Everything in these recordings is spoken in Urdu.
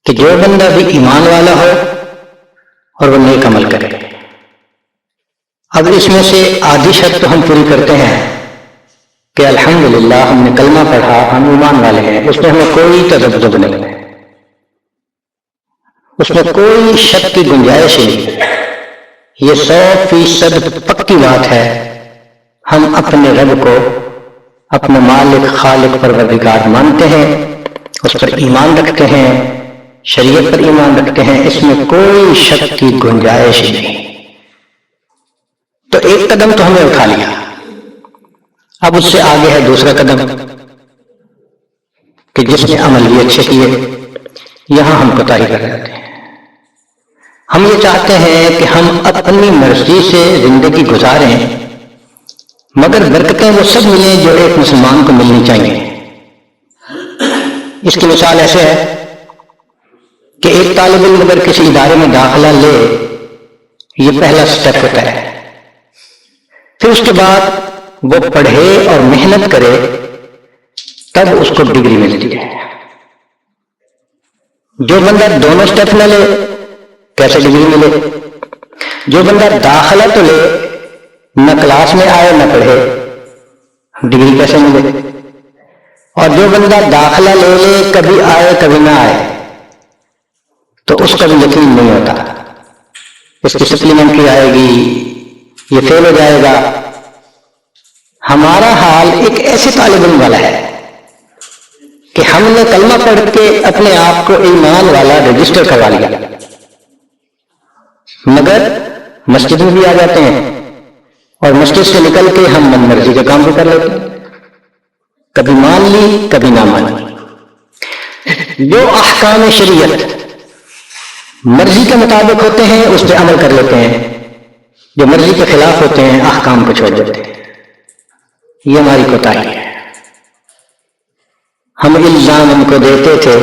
کہ جو بندہ بھی ایمان والا ہو اور وہ نیک عمل کرے. اب اس میں سے آدھی شرط تو ہم پوری کرتے ہیں کہ الحمدللہ ہم نے کلمہ پڑھا، ہم ایمان والے ہیں، اس میں ہمیں کوئی تذبذب نہیں ہے، اس میں کوئی شک کی گنجائش نہیں. یہ 100% پکی بات ہے. ہم اپنے رب کو اپنے مالک خالق پروردگار مانتے ہیں، اس پر ایمان رکھتے ہیں، شریعت پر ایمان رکھتے ہیں، اس میں کوئی شک کی گنجائش نہیں. تو ایک قدم تو ہمیں اٹھا لیا. اب اس سے آگے ہے دوسرا قدم کہ جس نے عمل بھی اچھے کیے. یہاں ہم کوتاہی کر جاتے ہیں. ہم یہ چاہتے ہیں کہ ہم اپنی مرضی سے زندگی گزاریں، مگر برکتیں وہ سب ملیں جو ایک مسلمان کو ملنی چاہیے. اس کی مثال ایسے ہے کہ ایک طالب علم اگر کسی ادارے میں داخلہ لے، یہ پہلا سٹیپ ہوتا ہے. پھر اس کے بعد وہ پڑھے اور محنت کرے، تب اس کو ڈگری ملتی ہے. جو بندہ دونوں سٹیپ نہ لے کیسے ڈگری ملے؟ جو بندہ داخلہ تو لے، نہ کلاس میں آئے نہ پڑھے، ڈگری کیسے ملے؟ اور جو بندہ داخلہ لے لے، کبھی آئے کبھی نہ آئے، تو اس کا بھی یقین نہیں ہوتا. اس کی سپلیمنٹری آئے گی، یہ فیل ہو جائے گا. ہمارا حال ایک ایسے طالب علم والا ہے کہ ہم نے کلمہ پڑھ کے اپنے آپ کو ایمان والا رجسٹر کروا لیا، مگر مسجد میں بھی آ جاتے ہیں اور مسجد سے نکل کے ہم من مرضی کا کام بھی کر لیتے ہیں. کبھی مان لی کبھی نہ مانی. جو احکام شریعت مرضی کے مطابق ہوتے ہیں اس پہ عمل کر لیتے ہیں، جو مرضی کے خلاف ہوتے ہیں احکام کو چھوڑ دیتے ہیں. یہ ہماری کوتاہی ہے. ہم الزام ان کو دیتے تھے،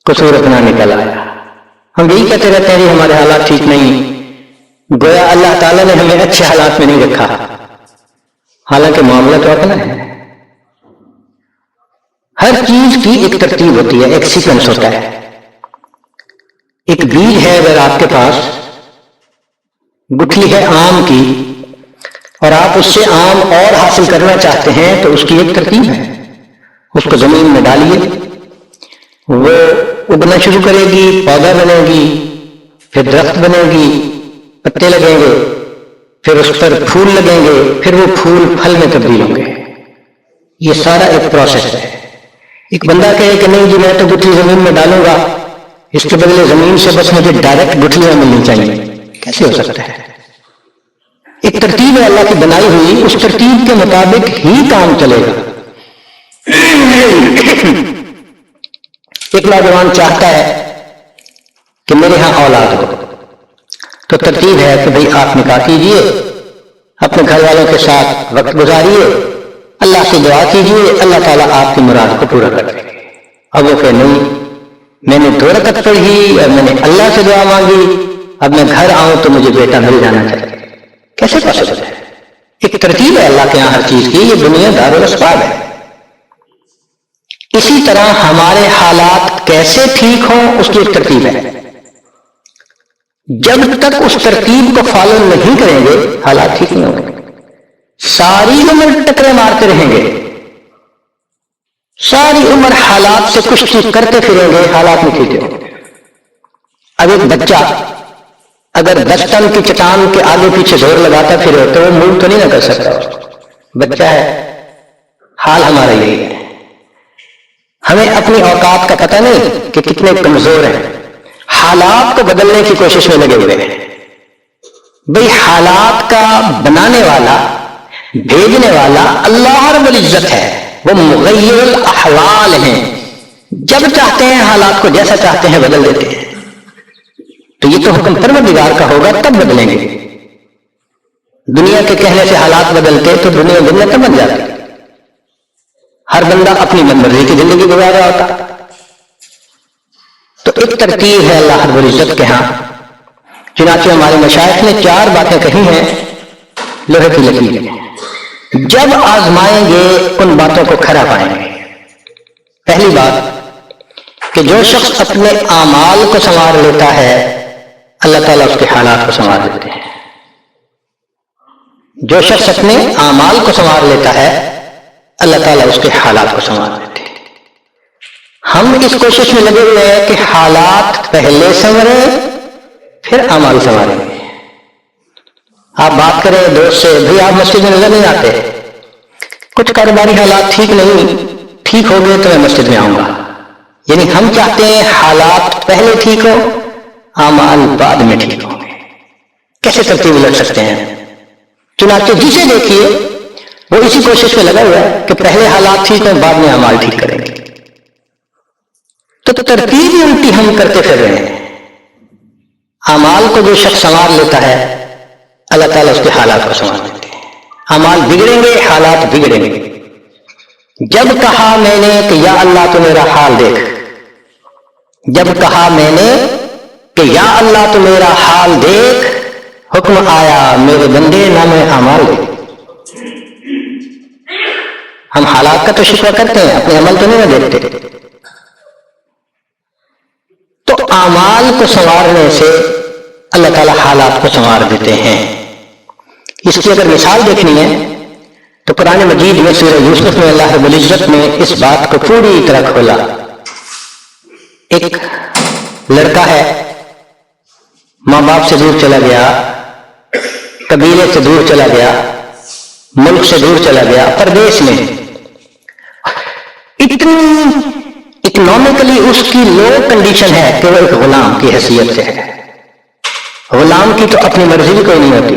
قصور اپنا نکل آیا. ہم یہی کہتے رہتے ہیں کہ ہمارے حالات ٹھیک نہیں، گویا اللہ تعالیٰ نے ہمیں اچھے حالات میں نہیں رکھا، حالانکہ معاملہ تو اپنا ہے. ہر چیز کی ایک ترتیب ہوتی ہے، ایک سیکوینس ہوتا ہے. ایک بیج ہے اگر آپ کے پاس، گٹھلی ہے آم کی، اور آپ اس سے آم اور حاصل کرنا چاہتے ہیں تو اس کی ایک ترتیب ہے. اس کو زمین میں ڈالیے، وہ اگنا شروع کرے گی، پودا بنے گی، پھر درخت بنے گی، پتے لگیں گے، پھر اس پر پھول لگیں گے، پھر وہ پھول پھل میں تبدیل ہوں گے. یہ سارا ایک پروسیس ہے. ایک بندہ کہے کہ نہیں جی میں تو گٹھلی زمین میں ڈالوں گا، اس کے بدلے زمین سے بس مجھے ڈائریکٹ گٹھلیاں ملنی چاہیے، کیسے ہو سکتا ہے؟ ایک ترتیب ہے اللہ کی بنائی ہوئی، اس ترتیب کے مطابق ہی کام چلے گا. ایک نوجوان چاہتا ہے کہ میرے ہاں اولاد ہو، تو ترتیب ہے کہ بھئی آپ نکاح کیجئے، اپنے گھر والوں کے ساتھ وقت گزاریے، اللہ سے دعا کیجئے، اللہ تعالیٰ آپ کی مراد کو پورا کر دے. اب وہ کہ نہیں، میں نے 2 رکعت پڑھی اور میں نے اللہ سے دعا مانگی، اب میں گھر آؤں تو مجھے بیٹا مل جانا چاہیے. کیسے پاسبل ہے؟ ایک ترتیب ہے اللہ کے یہاں ہر چیز کی. یہ دنیا دار الاسباب ہے. اسی طرح ہمارے حالات کیسے ٹھیک ہوں اس کی ایک ترتیب ہے. جب تک اس ترتیب کو فالو نہیں کریں گے حالات ٹھیک نہیں ہوں گے. ساری عمر ٹکرے مارتے رہیں گے، ساری عمر حالات سے کشتی کرتے پھریں گے، حالات نہیں ٹھیک ہوں گے. اب ایک بچہ اگر 10 ٹن کی چٹان کے آگے پیچھے زور لگاتا پھرے تو وہ موو تو نہیں نہ کر سکتا. بچہ ہے. حال ہمارا یہی ہے. ہمیں اپنی اوقات کا پتہ نہیں کہ کتنے کمزور ہیں، حالات کو بدلنے کی کوشش میں لگے ہوئے ہیں. بھئی حالات کا بنانے والا، بھیجنے والا اللہ رب العزت ہے، وہ مغیر الاحوال ہیں. جب چاہتے ہیں حالات کو جیسا چاہتے ہیں بدل دیتے ہیں. تو یہ تو حکم پروردگار کا ہوگا تب بدلیں گے. دنیا کے کہنے سے حالات بدلتے تو دنیا دنیا تب بن جاتی. ہر بندہ اپنی من مرضی کی زندگی گزار رہا ہوتا. تو ایک ترتیب ہے اللہ رب العزت کے ہاں. چنانچہ ہمارے مشائخ نے 4 باتیں کہی ہیں لوہے کی لکیر. جب آزمائیں گے ان باتوں کو کھرا پائیں گے. پہلی بات کہ جو شخص اپنے اعمال کو سنوار لیتا ہے اللہ تعالیٰ اس کے حالات کو سنوار دیتے ہیں. جو شخص اپنے اعمال کو سنوار لیتا ہے اللہ تعالیٰ اس کے حالات کو سنوار دیتے ہیں. ہم اس کوشش میں لگے ہوئے ہیں کہ حالات پہلے سنوریں پھر اعمال سنواریں گے. آپ بات کریں دوست سے، بھئی آپ مسجد میں نظر نہیں آتے، کچھ کاروباری حالات ٹھیک نہیں، ٹھیک ہو گئے تو میں مسجد میں آؤں گا. یعنی ہم چاہتے ہیں حالات پہلے ٹھیک ہو، اعمال بعد میں ٹھیک ہوں گے. کیسے ترتیب لگ سکتے ہیں؟ چنانچہ جسے دیکھیے وہ اسی کوشش میں لگا ہوا ہے کہ پہلے حالات ٹھیک ہوں بعد میں اعمال ٹھیک کریں گے. تو ترتیب ہی الٹی ہم کرتے پھر رہے ہیں. اعمال کو جو شخص سنوار لیتا ہے اللہ تعالیٰ اس کے حالات کو سنوار دیتے ہیں. اعمال بگڑیں گے، حالات بگڑیں گے. جب کہا میں نے کہ یا اللہ تو میرا حال دیکھ، جب کہا میں نے کہ یا اللہ تو میرا حال دیکھ، حکم آیا میرے بندے نام اعمال دے. ہم حالات کا تو شکر کرتے ہیں، اپنے عمل تو نہیں دیکھتے. تو اعمال کو سنوارنے سے اللہ تعالیٰ حالات کو سنوار دیتے ہیں. اس کی اگر مثال دیکھنی ہے تو قرآن مجید میں سورہ یوسف میں اللہ رب العزت نے اس بات کو پوری طرح کھولا. ایک لڑکا ہے، ماں باپ سے دور چلا گیا، قبیلے سے دور چلا گیا، ملک سے دور چلا گیا، پردیس میں. اتنی اکنامکلی اس کی لو کنڈیشن ہے کہ وہ ایک غلام کی حیثیت سے ہے. غلام کی تو اپنی مرضی بھی کوئی نہیں ہوتی،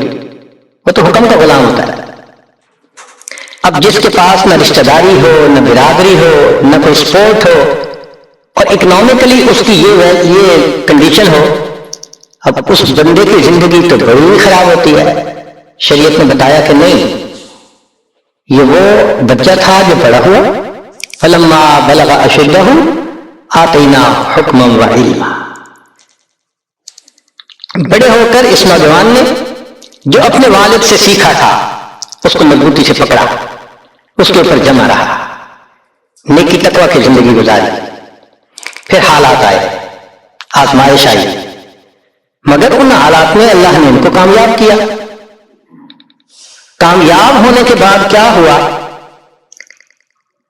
وہ تو حکم کا غلام ہوتا ہے. اب جس کے پاس نہ رشتہ داری ہو، نہ برادری ہو، نہ کوئی سپورٹ ہو، اور اکنامکلی اس کی یہ کنڈیشن ہو، اب اس بندے کی زندگی تو بڑی خراب ہوتی ہے. شریعت نے بتایا کہ نہیں، یہ وہ بچہ تھا جو بڑا ہوا، فلما بلغ اشدہ آتینا حکما وعلما. بڑے ہو کر اس نوجوان نے جو اپنے والد سے سیکھا تھا اس کو مضبوطی سے پکڑا، اس کے اوپر جمع رہا، نیکی تقوی کی زندگی گزاری. پھر حالات آئے، آزمائش آئی، مگر ان حالات میں اللہ نے ان کو کامیاب کیا. کامیاب ہونے کے بعد کیا ہوا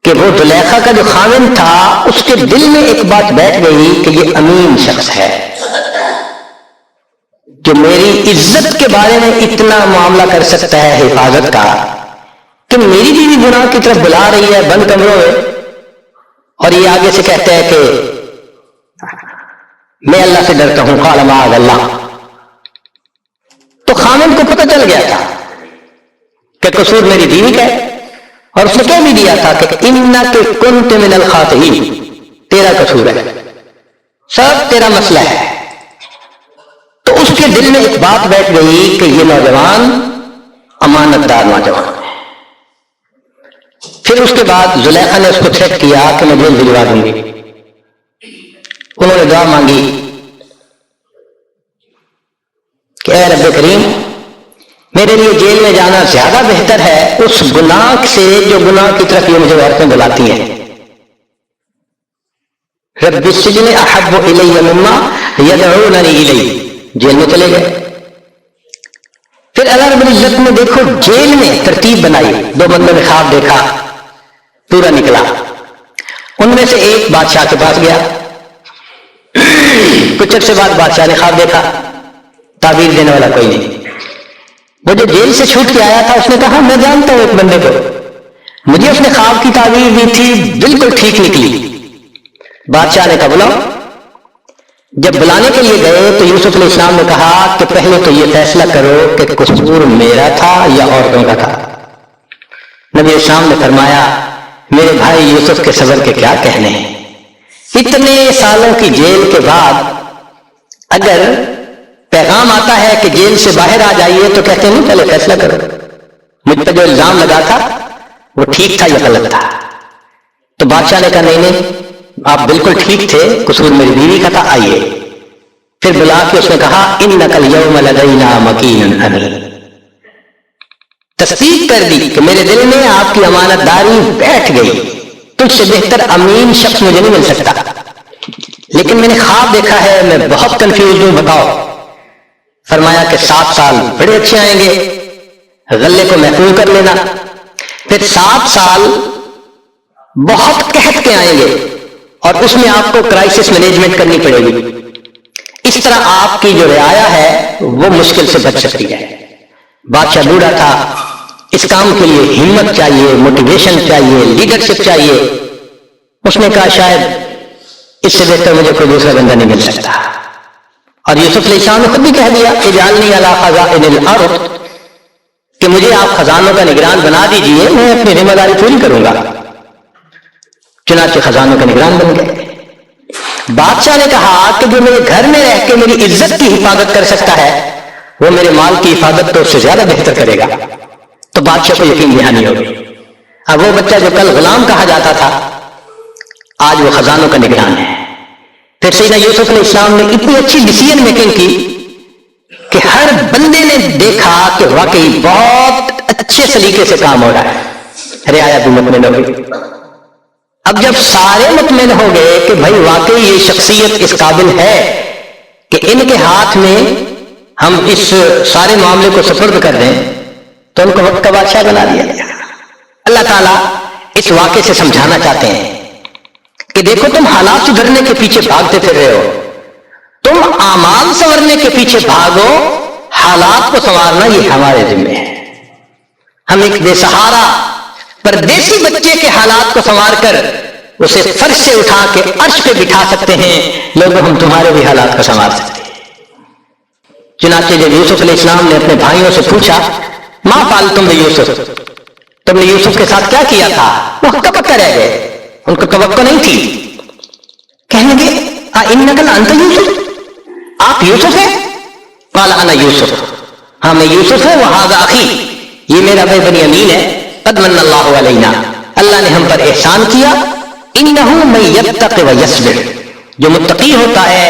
کہ وہ زلیخا کا جو خاوند تھا اس کے دل میں ایک بات بیٹھ گئی کہ یہ امین شخص ہے جو میری عزت کے بارے میں اتنا معاملہ کر سکتا ہے حفاظت کا، کہ میری بیوی گناہ کی طرف بلا رہی ہے بند کمروں میں، اور یہ آگے سے کہتا ہے کہ میں اللہ سے ڈرتا ہوں، قال معاذ اللہ. تو خامن کو پتہ چل گیا تھا کہ قصور میری بیوی کا ہے، اور اس نے کہہ بھی دیا تھا کہ انک کنت من الخاطئین، تیرا قصور ہے، سب تیرا مسئلہ ہے. تو اس کے دل میں ایک بات بیٹھ گئی کہ یہ نوجوان امانت دار نوجوان ہے. پھر اس کے بعد زلیخا نے اس کو تھریٹ کیا کہ میں جیل بھجوا دوں گی. انہوں نے دعا مانگی کہ اے رب کریم، میرے لیے جیل میں جانا زیادہ بہتر ہے اس گناہ سے جو گناہ کی طرف یہ مجھے عورتیں بلاتی ہیں. رب السجن احب الی مما یدعوننی الیہ، جیل میں چلے گئے. پھر اللہ رب العزت نے دیکھو جیل میں ترتیب بنائی، 2 بندوں نے خواب دیکھا، پورا نکلا. ان میں سے ایک بادشاہ کے پاس گیا، کچھ عرصے بعد بادشاہ نے خواب دیکھا، تعبیر دینے والا کوئی نہیں. وہ جو جیل سے چھوٹ کے آیا تھا اس نے کہا میں جانتا ہوں ایک بندے کو، مجھے اس نے خواب کی تعبیر دی تھی، بالکل ٹھیک نکلی. بادشاہ نے کہا بلاؤ. جب بلانے کے لیے گئے تو یوسف علیہ السلام نے کہا کہ پہلے تو یہ فیصلہ کرو کہ قصور میرا تھا یا عورتوں کا تھا. نبی اسلام نے فرمایا میرے بھائی یوسف کے صبر کے کیا کہنے ہیں، اتنے سالوں کی جیل کے بعد اگر پیغام آتا ہے کہ جیل سے باہر آ جائیے تو کہتے ہیں نہیں پہلے فیصلہ کرو، مجھ پہ جو الزام لگا تھا وہ ٹھیک تھا یا غلط تھا. تو بادشاہ نے کہا نہیں آپ بالکل ٹھیک تھے، قصور میری بیوی کا تھا، آئیے. پھر بلا کے اس نے کہا انک الیوم لدینا مکین امین، تصدیق کر دی کہ میرے دل میں آپ کی امانت داری بیٹھ گئی، تجھ سے بہتر امین شخص مجھے نہیں مل سکتا. لیکن میں نے خواب دیکھا ہے، میں بہت کنفیوز ہوں، بتاؤ۔ فرمایا کہ 7 سال بڑے اچھے آئیں گے، غلے کو محفوظ کر لینا، پھر 7 سال بہت قحط کے آئیں گے اور اس میں آپ کو کرائسس مینجمنٹ کرنی پڑے گی۔ اس طرح آپ کی جو رعایا ہے وہ مشکل سے بچ سکتی ہے۔ بادشاہ بوڑھا تھا، اس کام کے لیے ہمت چاہیے، موٹیویشن چاہیے، لیڈرشپ چاہیے۔ اس نے کہا شاید اس سے بہتر مجھے کوئی دوسرا بندہ نہیں مل سکتا، اور یوسف علیہ السلام نے خود بھی کہہ دیا اجعلنی علی خزائن الارض، کہ مجھے آپ خزانوں کا نگران بنا دیجئے، میں اپنی ذمہ داری پوری کروں گا۔ چنانچہ خزانوں کا نگران بن گئے۔ بادشاہ نے کہا کہ جو میرے گھر میں رہ کے میری عزت کی حفاظت کر سکتا ہے وہ میرے مال کی حفاظت تو اس سے زیادہ بہتر کرے گا۔ تو بادشاہ کو یقین دہانی ہو گئی۔ اب وہ بچہ جو کل غلام کہا جاتا تھا آج وہ خزانوں کا نگران ہے۔ پھر سیدنا یوسف علیہ السلام نے اتنی اچھی ڈیسیژن میکنگ کی کہ ہر بندے نے دیکھا کہ واقعی بہت اچھے سلیقے سے کام ہو رہا ہے، رعایا بھی مطمئن ہو گئی۔ اب جب سارے مطمئن ہو گئے کہ بھائی واقعی یہ شخصیت اس قابل ہے کہ ان کے ہاتھ میں ہم اس سارے معاملے کو سپرد کر دیں، تو ان کو وقت کا بادشاہ بنا دیا گیا۔ اللہ تعالیٰ اس واقعے سے سمجھانا چاہتے ہیں کہ دیکھو تم حالات سدھرنے کے پیچھے بھاگتے پھر رہے ہو، تم اعمال سنورنے کے پیچھے بھاگو، حالات کو سنوارنا یہ ہمارے ذمہ ہے۔ ہم ایک بے سہارا پردیسی بچے کے حالات کو سنوار کر اسے فرش سے اٹھا کے عرش پہ بٹھا سکتے ہیں، لوگوں ہم تمہارے بھی حالات کو سنوار سکتے ہیں۔ چنانچہ جب یوسف علیہ السلام نے اپنے بھائیوں سے پوچھا ما فعلتم بیوسف، تم نے یوسف کے ساتھ کیا کیا تھا؟ وہ ہکا پکا رہ گئے، ان کو توقع نہیں تھی۔ کہنے لگے اِنَّکَ لَأَنْتَ یوسف، آپ یوسف ہیں؟ قال انا یوسف، ہاں میں یوسف ہوں، وہذا اخی، یہ میرا بھائی بنیامین ہے، قد من اللہ علینا، اللہ نے ہم پر احسان کیا، انہ من یتق ویصبر، جو متقی ہوتا ہے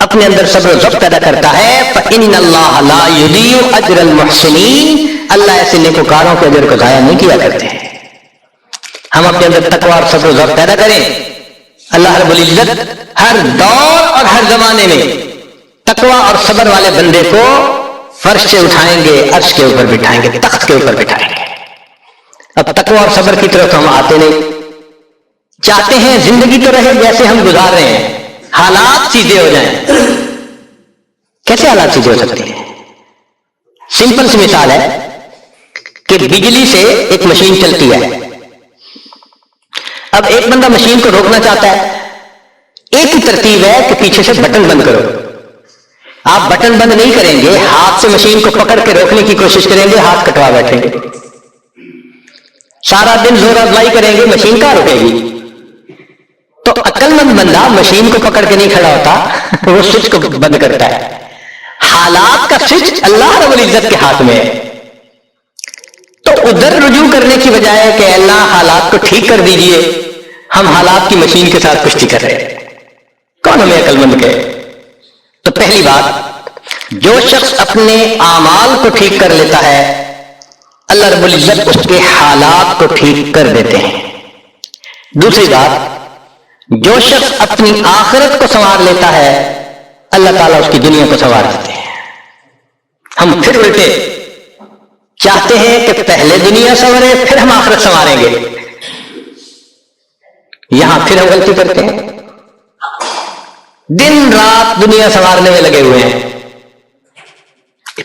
اپنے اندر صبر و ضبط پیدا کرتا ہے، فإن اللہ لا یضیع اجر المحسنین، اللہ ایسے نیکوکاروں کے اجر کو ضائع نہیں کیا کرتے ہیں۔ ہم اپنے اندر تقوی اور صبر و ضبط پیدا کریں، اللہ رب العزت ہر دور اور ہر زمانے میں تقوی اور صبر والے بندے کو فرش سے اٹھائیں گے، عرش کے اوپر بٹھائیں گے، تخت کے اوپر بٹھائیں گے۔ اب تقوی اور صبر کی طرف ہم آتے نہیں، چاہتے ہیں زندگی تو رہے جیسے ہم گزار رہے ہیں، حالات سیدھے ہو جائیں۔ کیسے حالات سیدھے ہو سکتے ہیں؟ سمپل سی مثال ہے کہ بجلی سے ایک مشین چلتی ہے، اب ایک بندہ مشین کو روکنا چاہتا ہے، ایک ہی ترتیب ہے کہ پیچھے سے بٹن بند کرو۔ آپ بٹن بند نہیں کریں گے، ہاتھ سے مشین کو پکڑ کے روکنے کی کوشش کریں گے، ہاتھ کٹوا بیٹھیں گے، سارا دن زور آزمائی کریں گے، مشین کہاں رکے گی؟ تو عقل مند بندہ مشین کو پکڑ کے نہیں کھڑا ہوتا، وہ سوئچ کو بند کرتا ہے۔ حالات کا سوئچ اللہ رب العزت کے ہاتھ میں ہے، تو ادھر رجوع کرنے کی بجائے کہ اللہ حالات کو ٹھیک کر دیجئے، ہم حالات کی مشین کے ساتھ کشتی کر رہے ہیں۔ کون ہمیں عقل مند کہے؟ تو پہلی بات، جو شخص اپنے اعمال کو ٹھیک کر لیتا ہے اللہ رب العزت اس کے حالات کو ٹھیک کر دیتے ہیں۔ دوسری بات، جو شخص اپنی آخرت کو سنوار لیتا ہے اللہ تعالیٰ اس کی دنیا کو سنوار دیتے ہیں۔ ہم پھر الٹے چاہتے ہیں کہ پہلے دنیا سنورے پھر ہم آخرت سنواریں گے، یہاں پھر ہم غلطی کرتے ہیں، دن رات دنیا سنوارنے میں لگے ہوئے ہیں،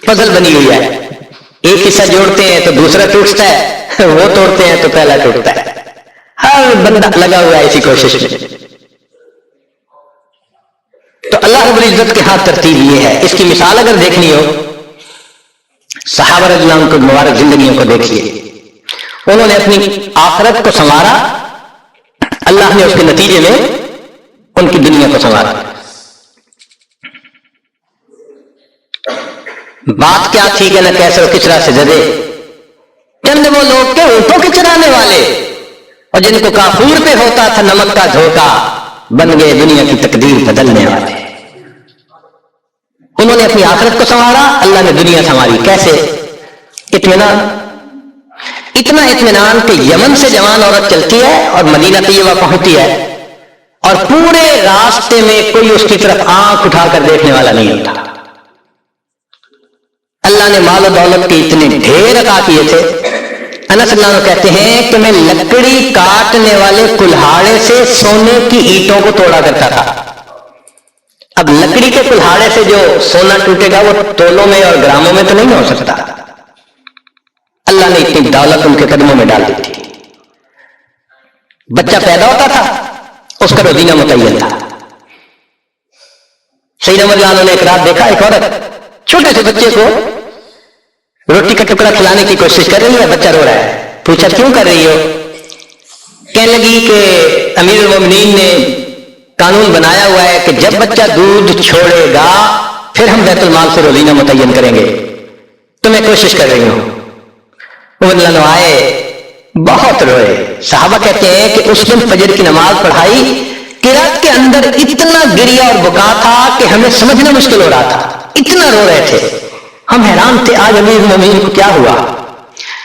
پزل بنی ہوئی ہے، ایک حصہ جوڑتے ہیں تو دوسرا ٹوٹتا ہے، وہ توڑتے ہیں تو پہلا ٹوٹتا ہے، ہر بندہ لگا ہوا ہے اسی کوشش میں۔ تو اللہ رب العزت کے ہاتھ ترتیب یہ ہے۔ اس کی مثال اگر دیکھنی ہو، صحابہ رضی اللہ عنہ کو مبارک زندگیوں کو دیکھیے، انہوں نے اپنی آخرت کو سنوارا، اللہ نے اس کے نتیجے میں ان کی دنیا کو سنوارا۔ بات کیا تھی کہ نہ کیسے اور کس طرح سے جدے، چند وہ لوگ کے اونٹوں کے چرانے والے، اور جن کو کافور پہ ہوتا تھا نمک کا دھوکا، بن گئے دنیا کی تقدیر بدلنے والے۔ انہوں نے اپنی آخرت کو سنوارا، اللہ نے دنیا سنواری۔ کیسے؟ اطمینان، اتنا اطمینان کہ یمن سے جوان عورت چلتی ہے اور مدینہ طیبہ پہنچتی ہے اور پورے راستے میں کوئی اس کی طرف آنکھ اٹھا کر دیکھنے والا نہیں ہوتا. اللہ نے مال و دولت کے اتنے ڈھیر عطا کیے تھے. انس اللہ عنہ کہتے ہیں کہ میں لکڑی کاٹنے والے کلہاڑے سے سونے کی اینٹوں کو توڑا کرتا تھا. اب لکڑی کے کلہاڑے سے جو سونا ٹوٹے گا وہ تولوں میں اور گراموں میں تو نہیں ہو سکتا. اللہ نے اتنی دولت ان کے قدموں میں ڈال دی تھی. بچہ پیدا ہوتا تھا اس کا روزینہ متعین تھا. سیدنا عمر جان نے ایک رات دیکھا ایک عورت چھوٹے سے بچے کو روٹی کا ٹکڑا کھلانے کی کوشش کر رہی ہے. بچہ رو رہا ہے. پوچھا کیوں کر رہی ہو؟ کہنے لگی کہ امیر المومنین نے قانون بنایا ہوا ہے کہ جب بچہ دودھ چھوڑے گا پھر ہم بیت المال سے روزینہ متعین کریں گے، تو میں کوشش کر رہی ہوں. عمر آئے بہت روئے. صحابہ کہتے ہیں کہ اس دن فجر کی نماز پڑھائی، قرات کے اندر اتنا گریا اور بکا تھا کہ ہمیں سمجھنا مشکل ہو رہا تھا، اتنا رو رہے تھے. ہم حیران تھے آج امیر المومنین کو کیا ہوا.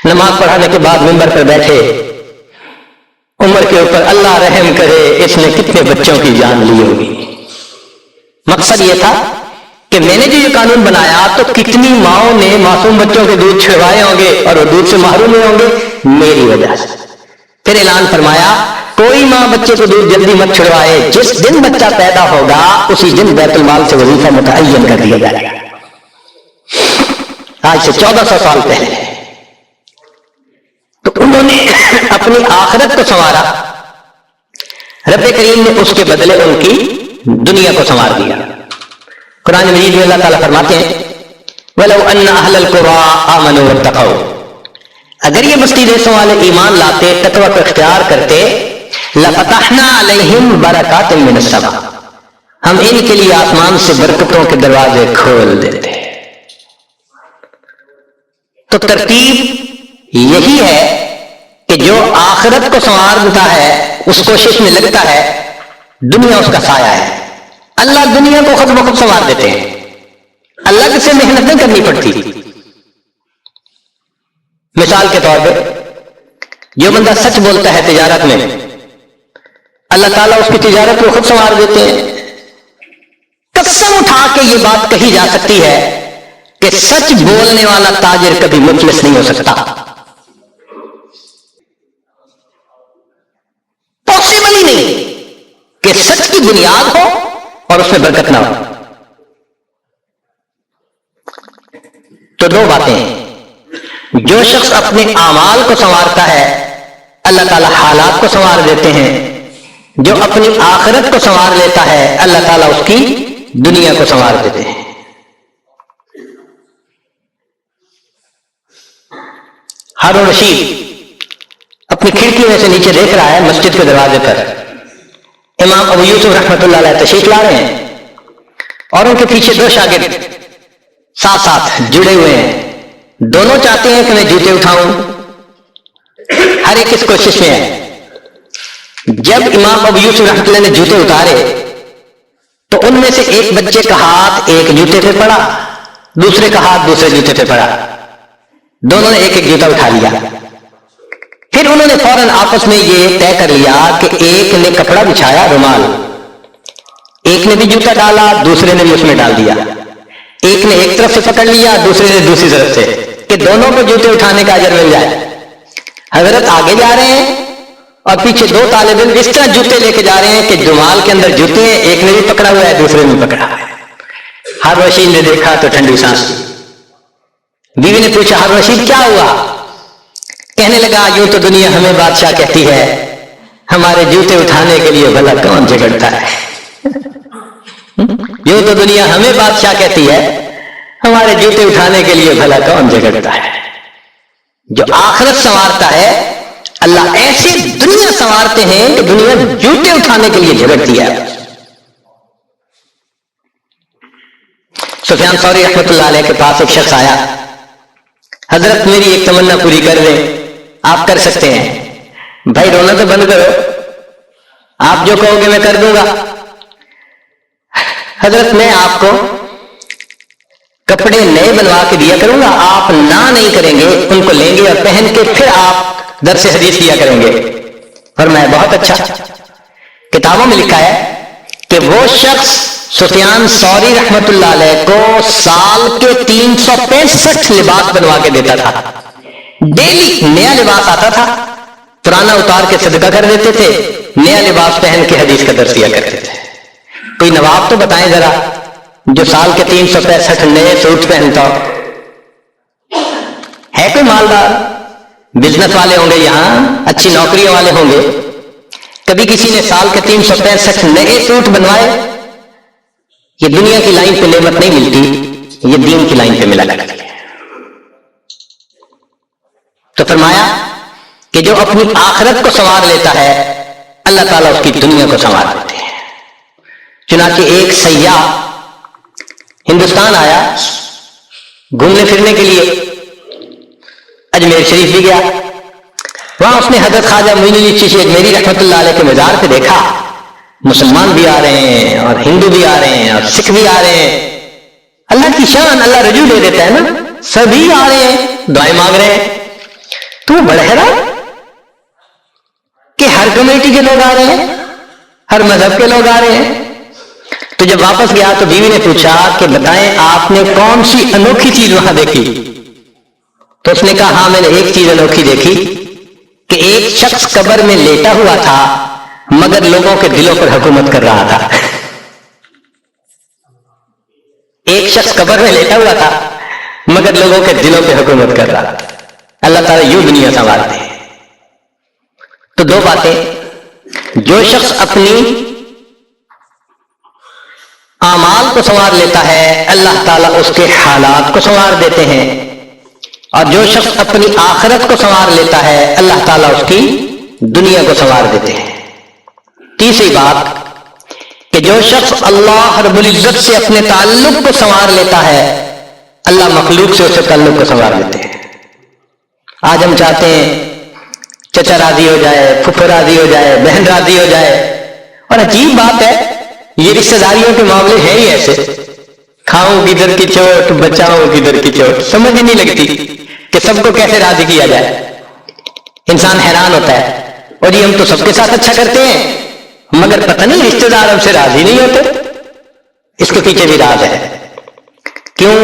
نماز پڑھانے کے بعد منبر پر بیٹھے، عمر کے اوپر اللہ رحم کرے اس نے کتنے بچوں کی جان لی ہوگی. مقصد یہ تھا کہ میں نے جو یہ قانون بنایا تو کتنی ماؤں نے معصوم بچوں کے دودھ چھڑوائے ہوں گے اور وہ دودھ سے محروم ہوئے ہوں گے میری وجہ سے. پھر اعلان فرمایا کوئی ماں بچے کو دودھ جلدی مت چھڑوائے، جس دن بچہ پیدا ہوگا اسی دن بیت المال سے وظیفہ متعین کر دیا جائے گا. آج سے 1400 سال پہلے. تو انہوں نے اپنی آخرت کو سنوارا، رب کریم نے اس کے بدلے ان کی دنیا کو سنوار دیا. قرآن مجید میں اللہ تعالیٰ فرماتے ہیں وَلَوْ أَنَّ أَهْلَ الْقُرَىٰ آمَنُوا وَاتَّقَوْا، اگر یہ بستی دیسوں والے ایمان لاتے، تقوی کو اختیار کرتے، لَفَتَحْنَا عَلَيْهِمْ بَرَكَاتٍ مِّنَ السَّمَاءِ، ہم ان کے لیے آسمان سے برکتوں کے دروازے کھول دیتے. تو ترتیب یہی ہے کہ جو آخرت کو سنوار دیتا ہے اس کوشش میں لگتا ہے، دنیا اس کا سایہ ہے. اللہ دنیا کو خود بخود سنوار دیتے ہیں، اللہ سے محنت نہیں کرنی پڑتی. مثال کے طور پہ جو بندہ سچ بولتا ہے تجارت میں، اللہ تعالیٰ اس کی تجارت کو خود سنوار دیتے ہیں. قسم اٹھا کے یہ بات کہی جا سکتی ہے کہ سچ بولنے والا تاجر کبھی مفلس نہیں ہو سکتا. پاسبل ہی نہیں کہ سچ کی بنیاد ہو اور اس میں برکت نہ ہو. تو دو باتیں ہیں، جو شخص اپنے اعمال کو سنوارتا ہے اللہ تعالیٰ حالات کو سنوار دیتے ہیں، جو اپنی آخرت کو سنوار لیتا ہے اللہ تعالیٰ اس کی دنیا کو سنوار دیتے ہیں. ہارون رشید اپنی کھڑکی میں سے نیچے دیکھ رہا ہے، مسجد کے دروازے پر امام ابو یوسف رحمۃ اللہ علیہ تشریف لا رہے ہیں اور ان کے پیچھے دو شاگرد ساتھ ساتھ جڑے ہوئے ہیں. دونوں چاہتے ہیں کہ میں جوتے اٹھاؤں، ہر ایک اس کوشش میں ہے. جب امام ابو یوسف رحمۃ اللہ نے جوتے اتارے تو ان میں سے ایک بچے کا ہاتھ ایک جوتے پہ پڑا، دوسرے کا ہاتھ دوسرے جوتے پہ پڑا. دونوں نے ایک ایک جوتا اٹھا لیا. پھر انہوں نے فوراً آپس میں یہ طے کر لیا کہ ایک نے کپڑا بچھایا رومال، ایک نے بھی جوتا ڈالا دوسرے نے بھی اس میں ڈال دیا. ایک نے ایک طرف سے پکڑ لیا دوسرے نے دوسری طرف سے، کہ دونوں کو جوتے اٹھانے کا اجر مل جائے. حضرت آگے جا رہے ہیں اور پیچھے دو طالب علم اس طرح جوتے لے کے جا رہے ہیں کہ رومال کے اندر جوتے ہیں، ایک نے بھی پکڑا ہوا ہے دوسرے نے بھی پکڑا ہوا ہے. ہارون رشید نے دیکھا تو ٹھنڈی سانس لی. بیوی نے پوچھا ہارون رشید کیا ہوا؟ کہنے لگا یوں تو دنیا ہمیں بادشاہ کہتی ہے، ہمارے جوتے اٹھانے کے لیے بھلا کون جھگڑتا ہے. یوں تو دنیا ہمیں بادشاہ کہتی ہے، ہمارے جوتے اٹھانے کے لیے بھلا کون جھگڑتا ہے. جو آخرت سنوارتا ہے اللہ ایسے دنیا سنوارتے ہیں کہ دنیا جوتے اٹھانے کے لیے جھگڑتی ہے. سفیان ثوری رحمۃ اللہ علیہ کے پاس ایک شخص آیا، حضرت میری ایک تمنا پوری کر دیں. آپ کر سکتے ہیں. بھائی رونا تو بند کرو، آپ جو کہو گے میں کر دوں گا. حضرت میں آپ کو کپڑے نئے بنوا کے دیا کروں گا، آپ نہ نہیں کریں گے، ان کو لیں گے اور پہن کے پھر آپ درس حدیث کیا کریں گے. اور میں بہت اچھا. کتابوں میں لکھا ہے کہ وہ شخص سفیان ثوری رحمت اللہ علیہ کو سال کے 365 لباس بنوا کے دیتا تھا. ڈیلی نیا لباس آتا تھا, پرانا اتار کے صدقہ کر دیتے تھے, نیا لباس پہن کے حدیث کا درس دیا کرتے تھے. کوئی نواب تو بتائیں ذرا جو سال کے 365 نئے سوٹ پہنتا ہو. ہے کوئی مالدار؟ بزنس والے ہوں گے, یہاں اچھی نوکریوں والے ہوں گے. کبھی کسی نے سال کے 365 نئے سوٹ بنوائے؟ یہ دنیا کی لائن پہ نعمت نہیں ملتی, یہ دین کی لائن پہ ملا کرتی ہے. تو فرمایا کہ جو اپنی آخرت کو سنوار لیتا ہے اللہ تعالیٰ اس کی دنیا کو سنوار دیتے ہیں. چنانچہ ایک سیاح ہندوستان آیا گھومنے پھرنے کے لیے, اجمیر شریف بھی گیا. وہاں اس نے حضرت خواجہ معین الدین چشتی اجمیری رحمۃ اللہ علیہ کے مزار پہ دیکھا مسلمان بھی آ رہے ہیں اور ہندو بھی آ رہے ہیں اور سکھ بھی آ رہے ہیں. اللہ کی شان, اللہ رجوع دے دیتا ہے نا, سبھی آ رہے ہیں, دعائیں مانگ رہے ہیں. تو بڑا حیران کہ ہر کمیٹی کے لوگ آ رہے ہیں, ہر مذہب کے لوگ آ رہے ہیں. تو جب واپس گیا تو بیوی نے پوچھا کہ بتائیں آپ نے کون سی انوکھی چیز وہاں دیکھی؟ تو اس نے کہا ہاں میں نے ایک چیز انوکھی دیکھی کہ ایک شخص قبر میں لیٹا ہوا تھا مگر لوگوں کے دلوں پر حکومت کر رہا تھا. ایک شخص قبر میں لیٹا ہوا تھا مگر لوگوں کے دلوں پہ حکومت کر رہا تھا. اللہ تعالیٰ یوں دنیا سنوارتے ہیں. تو دو باتیں, جو شخص اپنی اعمال کو سنوار لیتا ہے اللہ تعالیٰ اس کے حالات کو سنوار دیتے ہیں, اور جو شخص اپنی آخرت کو سنوار لیتا ہے اللہ تعالیٰ اس کی دنیا کو سنوار دیتے ہیں. تیسری بات کہ جو شخص اللہ رب العزت سے اپنے تعلق کو سنوار لیتا ہے اللہ مخلوق سے اسے تعلق کو سنوار دیتے ہیں. آج ہم چاہتے ہیں چچا راضی ہو جائے, پھپھو راضی ہو جائے, بہن راضی ہو جائے, اور عجیب بات ہے یہ رشتہ داریوں کے معاملے ہیں ہی ایسے, کھاؤں کدھر کی چوٹ بچاؤں کدھر کی چوٹ, سمجھ ہی نہیں لگتی کہ سب کو کیسے راضی کیا جائے. انسان حیران ہوتا ہے, اور یہ ہم تو سب کے ساتھ اچھا کرتے ہیں مگر پتہ نہیں رشتہ دار ہم سے راضی نہیں ہوتے. اس کے پیچھے بھی راز ہے. کیوں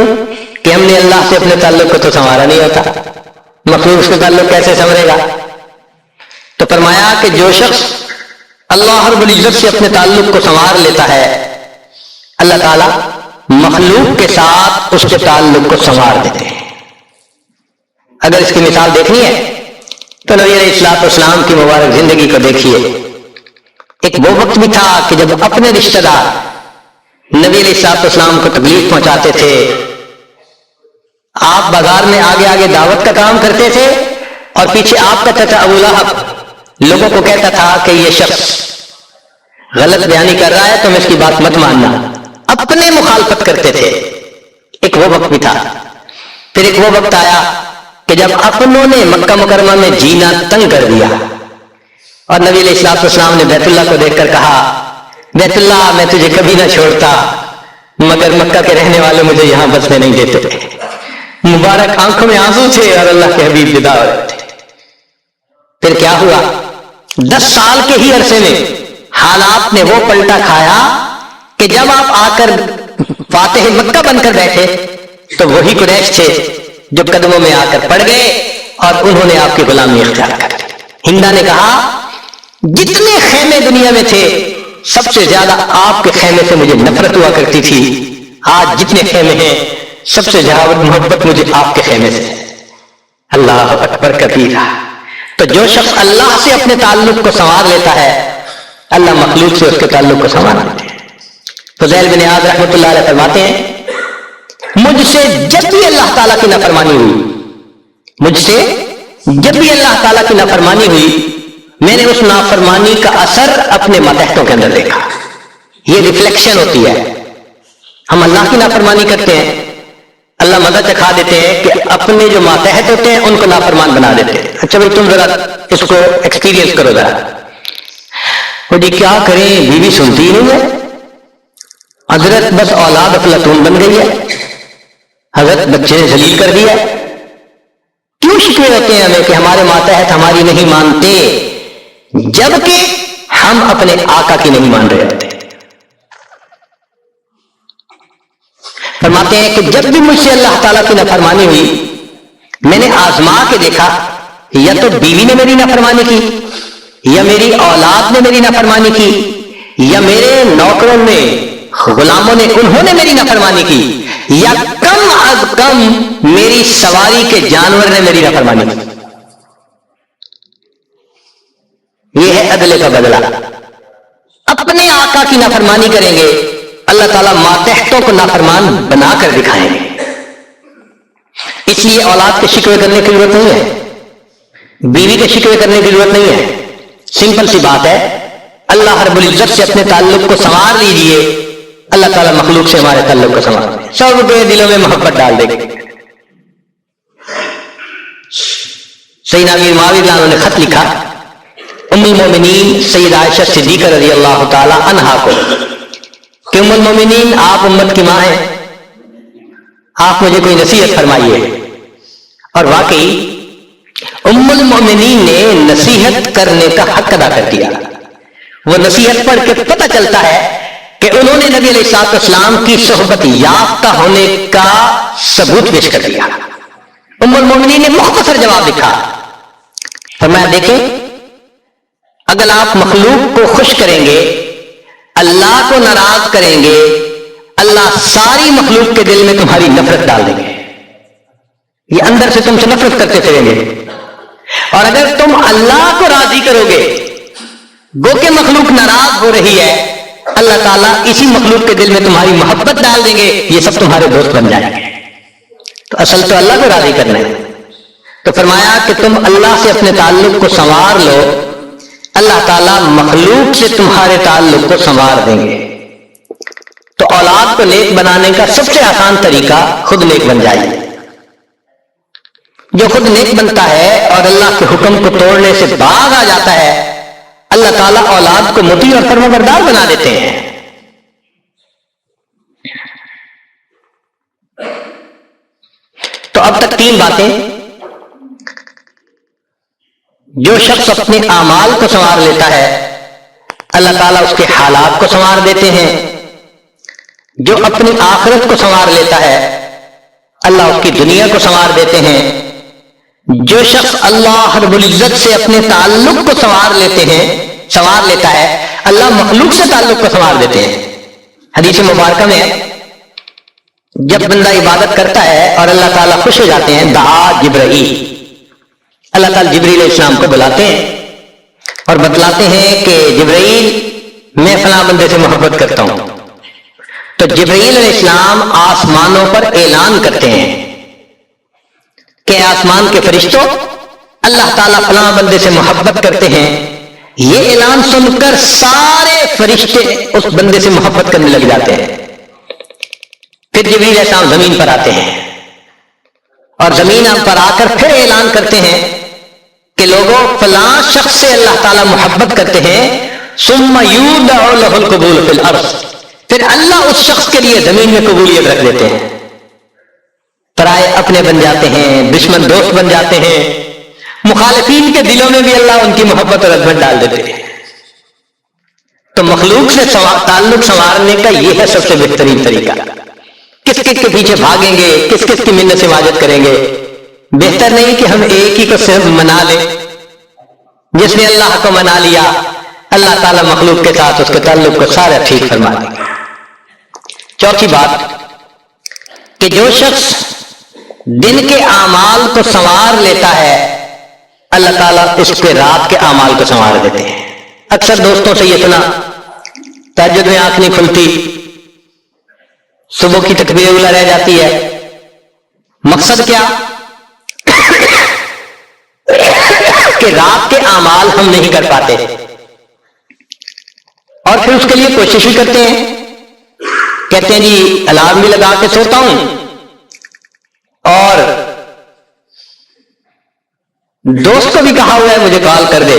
کہ ہم نے اللہ سے اپنے تعلق کو تو سنوارا نہیں ہوتا, مخلوق اس کا تعلق کیسے سنورے گا. تو فرمایا کہ جو شخص اللہ رب العزت سے اپنے تعلق کو سنوار لیتا ہے اللہ تعالیٰ مخلوق کے ساتھ اس کے تعلق کو سنوار دیتے ہیں. اگر اس کی مثال دیکھنی ہے تو نبی علیہ الصلوۃ والسلام کی مبارک زندگی کو دیکھیے. ایک وہ وقت بھی تھا کہ جب اپنے رشتہ دار نبی علیہ الصلوۃ والسلام کو تکلیف پہنچاتے تھے, آپ بازار میں آگے آگے دعوت کا کام کرتے تھے اور پیچھے آپ کا چچا ابو لہب لوگوں کو کہتا تھا کہ یہ شخص غلط بیانی کر رہا ہے تم اس کی بات مت ماننا, اپنے مخالفت کرتے تھے. ایک وہ وقت بھی تھا. پھر ایک وہ وقت آیا کہ جب اپنوں نے مکہ مکرمہ میں جینا تنگ کر دیا اور نبی علیہ الصلوۃ والسلام نے بیت اللہ کو دیکھ کر کہا بیت اللہ میں تجھے کبھی نہ چھوڑتا مگر مکہ کے رہنے والے مجھے یہاں بسنے نہیں دیتے. مبارک آنکھوں میں آنسو تھے اور اللہ کے حبیب ودا ہو رہے تھے. پھر کیا ہوا, 10 سال کے ہی عرصے میں حالات نے وہ پلٹا کھایا کہ جب آپ آ کر فاتح مکہ بن کر بیٹھے تو وہی قریش تھے جو قدموں میں آ کر پڑ گئے اور انہوں نے آپ کی غلامی اختیار کر لی. ہندا نے کہا جتنے خیمے دنیا میں تھے سب سے زیادہ آپ کے خیمے سے مجھے نفرت ہوا کرتی تھی, آج جتنے خیمے ہیں سب سے زیادہ محبت مجھے آپ کے خیمے سے. اللہ اکبر کبیرہ. تو جو شخص اللہ سے اپنے تعلق کو سنوار لیتا ہے اللہ مخلوق سے اس کے تعلق کو سنوار لیتے ہیں. فضیل بن عیاض رحمۃ اللہ علیہ فرماتے ہیں مجھ سے جب بھی اللہ تعالیٰ کی نافرمانی ہوئی, مجھ سے جب بھی اللہ تعالیٰ کی نافرمانی ہوئی میں نے اس نافرمانی کا اثر اپنے ماتحتوں کے اندر دیکھا. یہ ریفلیکشن ہوتی ہے. ہم اللہ کی نافرمانی کرتے ہیں, اللہ مزہ چکھا دیتے ہیں کہ اپنے جو ماتحت ہوتے ہیں ان کو نافرمان بنا دیتے ہیں. اچھا بھائی تم ذرا اس کو ایکسپیرینس کرو ذرا. وہ جی کیا کریں بیوی سنتی ہی نہیں ہے, حضرت بس اولاد افلاطون بن گئی ہے, حضرت بچے نے ذلیل کر دیا. کیوں شکوے ہوتے ہیں ہمیں کہ ہمارے ماتحت ہماری نہیں مانتے, جبکہ ہم اپنے آقا کی نہیں مان رہے ہوتے. فرماتے ہیں کہ جب بھی مجھ سے اللہ تعالیٰ کی نافرمانی ہوئی میں نے آزما کے دیکھا یا تو بیوی نے میری نافرمانی کی یا میری اولاد نے میری نافرمانی کی یا میرے نوکروں نے غلاموں نے انہوں نے میری نافرمانی کی یا کم از کم میری سواری کے جانور نے میری نافرمانی کی. یہ ہے عدل کا بدلہ. اپنے آقا کی نافرمانی کریں گے اللہ تعالیٰ ماتحتوں کو نافرمان بنا کر دکھائیں گے. اس لیے اولاد کے شکوے کرنے کی ضرورت نہیں ہے, بیوی کے شکوے کرنے کی ضرورت نہیں ہے. سمپل سی بات ہے, اللہ رب العزت سے اپنے تعلق کو سنوار لیجئے, اللہ تعالیٰ مخلوق سے ہمارے تعلق کو سنوار دے, سب کے دلوں میں محبت ڈال دے گا. سیدنا امیر معاویہ رضی اللہ عنہ نے خط لکھا ام المومنین سیدہ عائشہ صدیقہ رضی اللہ تعالی عنہا کو کہ ام المومنین آپ امت کی ماں ہیں, آپ مجھے کوئی نصیحت فرمائیے. اور واقعی ام المومنین نے نصیحت کرنے کا حق ادا کر دیا. وہ نصیحت پڑھ کے پتہ چلتا ہے کہ انہوں نے نبی علیہ الصلوۃ والسلام کی صحبت یافتہ ہونے کا ثبوت پیش کر دیا. ام المومنین نے مختصر جواب لکھا, فرمایا دیکھیں اگر آپ مخلوق کو خوش کریں گے اللہ کو ناراض کریں گے اللہ ساری مخلوق کے دل میں تمہاری نفرت ڈال دیں گے, یہ اندر سے تم سے نفرت کرتے پھریں گے. اور اگر تم اللہ کو راضی کرو گے گو کہ مخلوق ناراض ہو رہی ہے اللہ تعالیٰ اسی مخلوق کے دل میں تمہاری محبت ڈال دیں گے, یہ سب تمہارے دوست بن جائیں گے. تو اصل تو اللہ کو راضی کرنا ہے. تو فرمایا کہ تم اللہ سے اپنے تعلق کو سنوار لو, اللہ تعالیٰ مخلوق سے تمہارے تعلق کو سنوار دیں گے. تو اولاد کو نیک بنانے کا سب سے آسان طریقہ خود نیک بن جائے. جو خود نیک بنتا ہے اور اللہ کے حکم کو توڑنے سے باز آ جاتا ہے اللہ تعالیٰ اولاد کو مطیع اور فرمانبردار بنا دیتے ہیں. تو اب تک 3 باتیں. جو شخص اپنے اعمال کو سنوار لیتا ہے اللہ تعالیٰ اس کے حالات کو سنوار دیتے ہیں. جو اپنی آخرت کو سنوار لیتا ہے اللہ اس کی دنیا کو سنوار دیتے ہیں. جو شخص اللہ رب العزت سے اپنے تعلق کو سنوار لیتا ہے اللہ مخلوق سے تعلق کو سنوار دیتے ہیں. حدیث مبارکہ میں جب بندہ عبادت کرتا ہے اور اللہ تعالیٰ خوش ہو جاتے ہیں دعا جبرائیل, اللہ تعالیٰ جبرائیل علیہ السلام کو بلاتے ہیں اور بتلاتے ہیں کہ جبرائیل میں فلاں بندے سے محبت کرتا ہوں. تو جبرائیل علیہ السلام آسمانوں پر اعلان کرتے ہیں کہ آسمان کے فرشتوں اللہ تعالیٰ فلاں بندے سے محبت کرتے ہیں. یہ اعلان سن کر سارے فرشتے اس بندے سے محبت کرنے لگ جاتے ہیں. پھر جبرائیل علیہ السلام زمین پر آتے ہیں اور زمین پر آ کر پھر اعلان کرتے ہیں کہ لوگوں فلاں شخص سے اللہ تعالیٰ محبت کرتے ہیں. ثم یودع له القبول فی الارض, پھر اللہ اس شخص کے لیے زمین میں قبولیت رکھ دیتے ہیں. پرائے اپنے بن جاتے ہیں, دشمن دوست بن جاتے ہیں, مخالفین کے دلوں میں بھی اللہ ان کی محبت اور عظمت ڈال دیتے ہیں. تو مخلوق سے تعلق سنوارنے کا یہ ہے سب سے بہترین طریقہ. کس کس کے پیچھے بھاگیں گے, کس کس کی منت سے واجب کریں گے. بہتر نہیں کہ ہم ایک ہی کو صرف منا لیں. جس نے اللہ کو منا لیا اللہ تعالیٰ مخلوق کے ساتھ اس کے تعلق کو سارا ٹھیک فرما دیں گے. چوتھی بات کہ جو شخص دن کے اعمال کو سنوار لیتا ہے اللہ تعالیٰ اس کے رات کے اعمال کو سنوار دیتے ہیں. اکثر دوستوں سے یہ سنا تہجد میں آنکھ نہیں کھلتی, صبح کی تکبیر اولا رہ جاتی ہے. مقصد کیا کہ رات کے اعمال ہم نہیں کر پاتے اور پھر اس کے لیے کوشش بھی کرتے ہیں. کہتے ہیں جی الارم بھی لگا کے سوتا ہوں اور دوست کو بھی کہا ہوا ہے مجھے کال کر دے.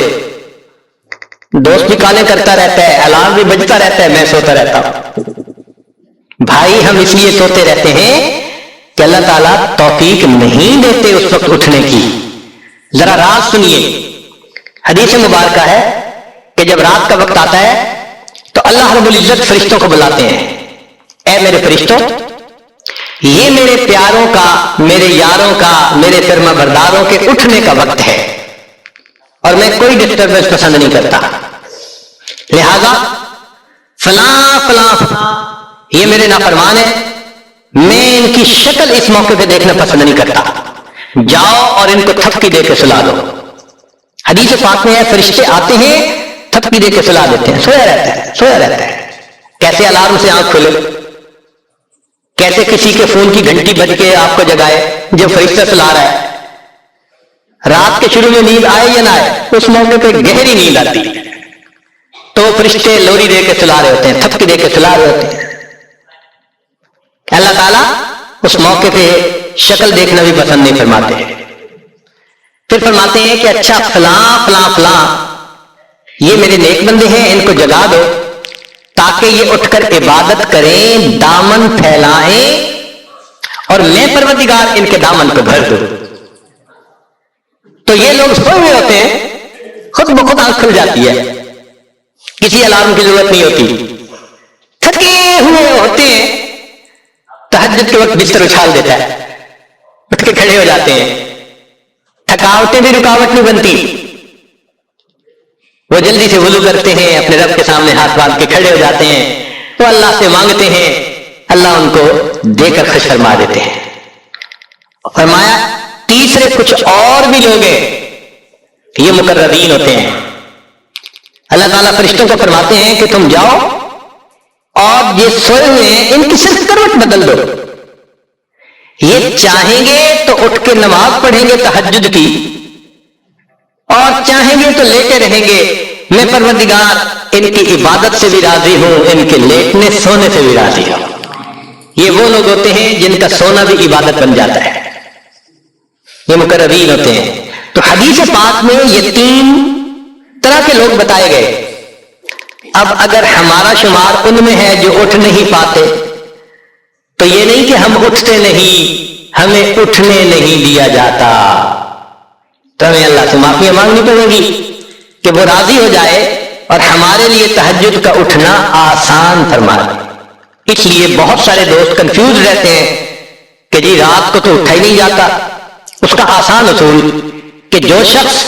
دوست بھی کالیں کرتا رہتا ہے, الارم بھی بجتا رہتا ہے, میں سوتا رہتا ہوں. بھائی ہم اس لیے سوتے رہتے ہیں کہ اللہ تعالیٰ توفیق نہیں دیتے اس وقت اٹھنے کی. ذرا راز سنیے, حدیث مبارکہ ہے کہ جب رات کا وقت آتا ہے تو اللہ رب العزت فرشتوں کو بلاتے ہیں، اے میرے فرشتوں، یہ میرے پیاروں کا، میرے یاروں کا، میرے فرما برداروں کے اٹھنے کا وقت ہے اور میں کوئی ڈسٹربنس پسند نہیں کرتا، لہذا فلاں فلاں فلاں یہ میرے نافرمان ہے، میں ان کی شکل اس موقع پہ دیکھنا پسند نہیں کرتا، جاؤ اور ان کو تھپکی دے کے سلا دو۔ حدیث پاک میں ہے فرشتے آتے ہیں تھپکی دے کے سلا دیتے ہیں، سویا رہتا ہے۔ کیسے الارم سے آنکھ کھلے، کیسے کسی کے فون کی گھنٹی بج کے آپ کو جگائے جب فرشتہ سلا رہا ہے؟ رات کے شروع میں نیند آئے یا نہ آئے، اس موقع پہ گہری نیند آتی تو فرشتے لوری دے کے سلا رہے ہوتے ہیں، تھپکی دے کے سلا رہے ہوتے ہیں۔ اللہ تعالیٰ اس موقع پہ شکل دیکھنا بھی پسند نہیں فرماتے ہیں۔ پھر فرماتے ہیں کہ اچھا فلاں فلاں فلاں یہ میرے نیک بندے ہیں، ان کو جگا دو تاکہ یہ اٹھ کر عبادت کریں، دامن پھیلائیں اور میں پروردگار ان کے دامن کو بھر دوں۔ تو یہ لوگ سوئے ہوئے ہوتے ہیں، خود بخود آنکھ کھل جاتی ہے، کسی الارم کی ضرورت نہیں ہوتی، تھکے ہوئے ہوتے ہیں، تہجد کے وقت بستر اچھال دیتا ہے، اٹھ کے کھڑے ہو جاتے ہیں، تھکاوٹیں بھی رکاوٹ نہیں بنتی، وہ جلدی سے وضو کرتے ہیں، اپنے رب کے سامنے ہاتھ باندھ کے کھڑے ہو جاتے ہیں، تو اللہ سے مانگتے ہیں، اللہ ان کو دے کر خوش فرما دیتے ہیں۔ فرمایا تیسرے کچھ اور بھی لوگ ہیں، یہ مقربین ہوتے ہیں، اللہ تعالیٰ فرشتوں کو فرماتے ہیں کہ تم جاؤ اور یہ سوئے ہوئے ہیں ان کی صرف کروٹ بدل دو، یہ چاہیں گے تو اٹھ کے نماز پڑھیں گے تہجد کی، اور چاہیں گے تو لیٹے رہیں گے، میں پروردگار ان کی عبادت سے بھی راضی ہوں، ان کے لیٹنے سونے سے بھی راضی ہوں۔ یہ وہ لوگ ہوتے ہیں جن کا سونا بھی عبادت بن جاتا ہے، یہ مقربین ہوتے ہیں۔ تو حدیث پاک میں یہ 3 طرح کے لوگ بتائے گئے۔ اب اگر ہمارا شمار ان میں ہے جو اٹھ نہیں پاتے، تو یہ نہیں کہ ہم اٹھتے نہیں، ہمیں اٹھنے نہیں دیا جاتا، تو ہمیں اللہ سے معافی مانگنی پڑے گی کہ وہ راضی ہو جائے اور ہمارے لیے تہجد کا اٹھنا آسان فرما دے۔ اس لیے بہت سارے دوست کنفیوز رہتے ہیں کہ جی رات کو تو اٹھا ہی نہیں جاتا۔ اس کا آسان اصول کہ جو شخص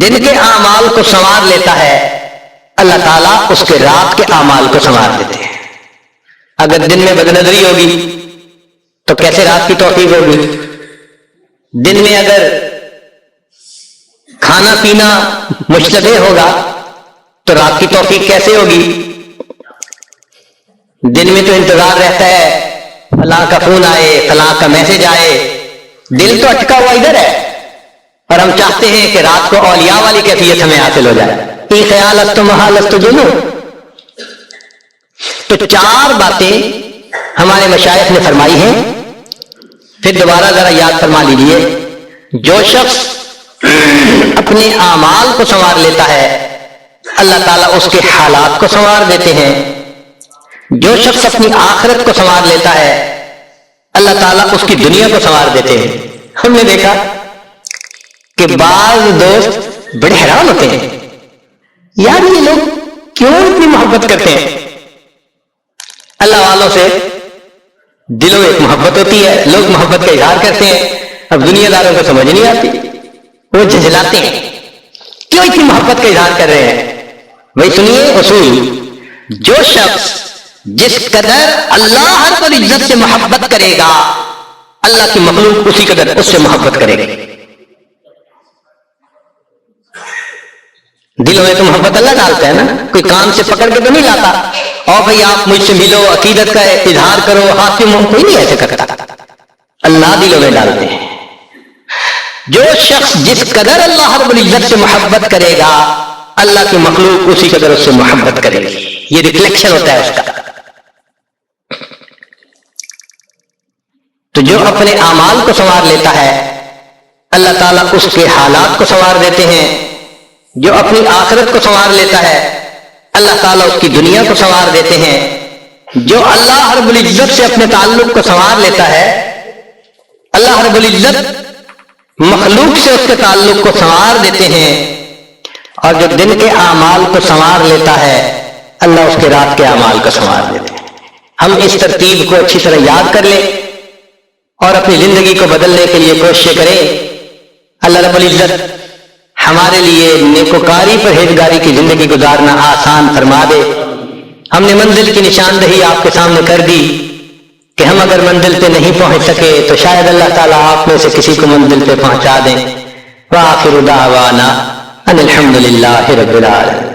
دن کے اعمال کو سنوار لیتا ہے، اللہ تعالیٰ اس کے رات کے اعمال کو سنوار دیتے ہیں۔ اگر دن میں بد نظری ہوگی تو کیسے رات کی توفیق ہوگی؟ دن میں اگر کھانا پینا مشتبہ ہوگا تو رات کی توفیق کیسے ہوگی؟ دن میں تو انتظار رہتا ہے فلاں کا فون آئے، فلاں کا میسج آئے، دل تو اٹکا ہوا ادھر ہے، اور ہم چاہتے ہیں کہ رات کو اولیاء والی کیفیت ہمیں حاصل ہو جائے۔ ای خیال است محال است جنو۔ تو 4 باتیں ہمارے مشائخ نے فرمائی ہیں، پھر دوبارہ ذرا یاد فرما لیجئے۔ جو شخص اپنے اعمال کو سنوار لیتا ہے، اللہ تعالیٰ اس کے حالات کو سنوار دیتے ہیں۔ جو شخص اپنی آخرت کو سنوار لیتا ہے، اللہ تعالیٰ اس کی دنیا کو سنوار دیتے ہیں۔ ہم نے دیکھا کہ بعض دوست بڑے حیران ہوتے ہیں، یار یہ لوگ کیوں اتنی محبت کرتے ہیں؟ اللہ والوں سے دلوں میں ایک محبت ہوتی ہے، لوگ محبت کا اظہار کرتے ہیں، اب دنیا داروں کو سمجھ نہیں آتی، وہ جھنجھلاتے ہیں کیوں اتنی محبت کا اظہار کر رہے ہیں۔ بھائی سنیے اصول، جو شخص جس قدر اللہ رب العزت سے محبت کرے گا، اللہ کی مخلوق اسی قدر اس سے محبت کرے گی۔ دلوں میں تو محبت اللہ ڈالتا ہے نا، کوئی کام سے پکڑ کے تو نہیں لاتا، اور بھائی آپ مجھ سے ملو، عقیدت کا اظہار کرو، ہاتھ میں کوئی نہیں ایسے کرتا، اللہ دلوں میں ڈالتے ہیں۔ جو شخص جس قدر اللہ رب العزت سے محبت کرے گا، اللہ کی مخلوق اسی قدر اس سے محبت کرے گی، یہ ریفلیکشن ہوتا ہے اس کا۔ تو جو اپنے اعمال کو سنوار لیتا ہے، اللہ تعالیٰ اس کے حالات کو سنوار دیتے ہیں۔ جو اپنی آخرت کو سنوار لیتا ہے، اللہ تعالیٰ اس کی دنیا کو سنوار دیتے ہیں۔ جو اللہ رب العزت سے اپنے تعلق کو سنوار لیتا ہے، اللہ رب العزت مخلوق سے اس کے تعلق کو سنوار دیتے ہیں۔ اور جو دن کے اعمال کو سنوار لیتا ہے اللہ اس کے رات کے اعمال کو سنوار دیتے ہیں۔ ہم اس ترتیب کو اچھی طرح یاد کر لیں اور اپنی زندگی کو بدلنے کے لیے کوشش کریں۔ اللہ رب العزت ہمارے لیے نیکوکاری پرہیزگاری کی زندگی گزارنا آسان فرما دے۔ ہم نے منزل کی نشاندہی آپ کے سامنے کر دی کہ ہم اگر منزل پہ نہیں پہنچ سکے تو شاید اللہ تعالیٰ آپ میں سے کسی کو منزل پہ پہنچا دیں۔ وآخر دعوانا ان الحمد للہ رب العالمین۔